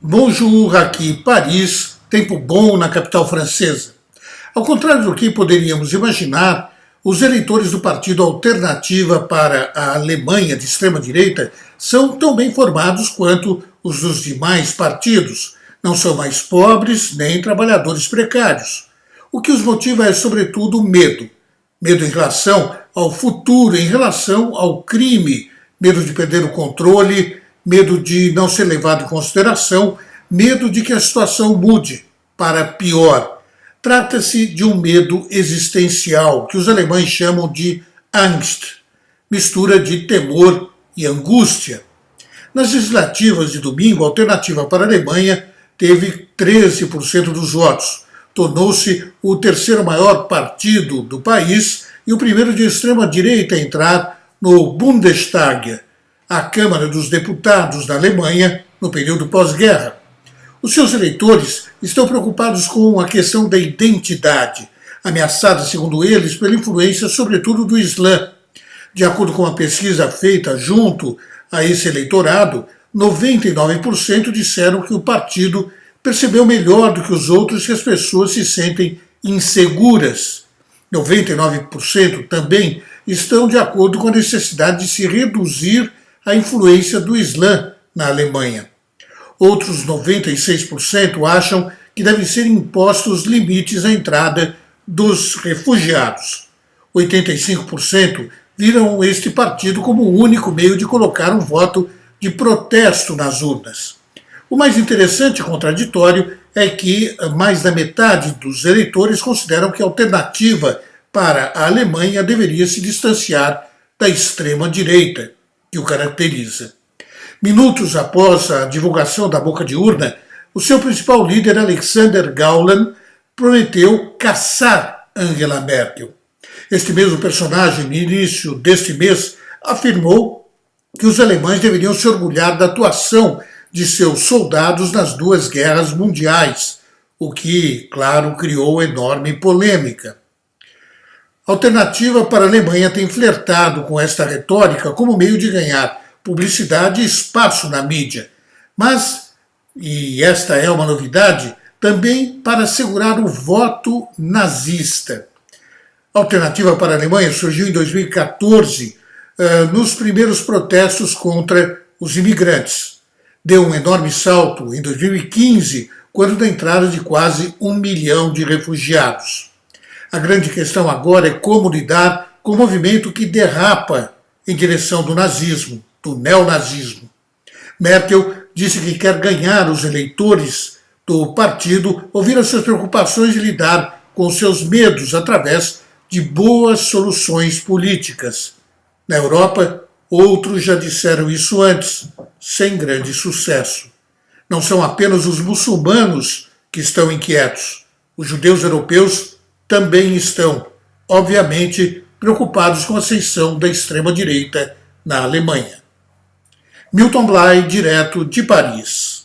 Bonjour, aqui Paris, tempo bom na capital francesa. Ao contrário do que poderíamos imaginar, os eleitores do Partido Alternativa para a Alemanha de extrema-direita são tão bem formados quanto os dos demais partidos. Não são mais pobres nem trabalhadores precários. O que os motiva é, sobretudo, medo. Medo em relação ao futuro, em relação ao crime, medo de perder o controle, medo de não ser levado em consideração, medo de que a situação mude para pior. Trata-se de um medo existencial, que os alemães chamam de Angst, mistura de temor e angústia. Nas legislativas de domingo, a Alternativa para a Alemanha teve 13% dos votos. Tornou-se o terceiro maior partido do país e o primeiro de extrema-direita a entrar no Bundestag, a Câmara dos Deputados da Alemanha, no período pós-guerra. Os seus eleitores estão preocupados com a questão da identidade, ameaçada, segundo eles, pela influência, sobretudo, do Islã. De acordo com uma pesquisa feita junto a esse eleitorado, 99% disseram que o partido percebeu melhor do que os outros que as pessoas se sentem inseguras. 99% também estão de acordo com a necessidade de se reduzir a influência do Islã na Alemanha. Outros 96% acham que devem ser impostos limites à entrada dos refugiados. 85% viram este partido como o único meio de colocar um voto de protesto nas urnas. O mais interessante e contraditório é que mais da metade dos eleitores consideram que a Alternativa para a Alemanha deveria se distanciar da extrema-direita que o caracteriza. Minutos após a divulgação da boca de urna, o seu principal líder, Alexander Gauland, prometeu caçar Angela Merkel. Este mesmo personagem, no início deste mês, afirmou que os alemães deveriam se orgulhar da atuação de seus soldados nas duas guerras mundiais, o que, claro, criou enorme polêmica. A Alternativa para a Alemanha tem flertado com esta retórica como meio de ganhar publicidade e espaço na mídia, mas, e esta é uma novidade, também para assegurar o voto nazista. A Alternativa para a Alemanha surgiu em 2014, nos primeiros protestos contra os imigrantes. Deu um enorme salto em 2015, quando da entrada de quase 1 milhão de refugiados. A grande questão agora é como lidar com o movimento que derrapa em direção do nazismo, do neonazismo. Merkel disse que quer ganhar os eleitores do partido, ouvir as suas preocupações e lidar com seus medos através de boas soluções políticas. Na Europa, outros já disseram isso antes, sem grande sucesso. Não são apenas os muçulmanos que estão inquietos. Os judeus europeus também estão, obviamente, preocupados com a ascensão da extrema-direita na Alemanha. Milton Bly, direto de Paris.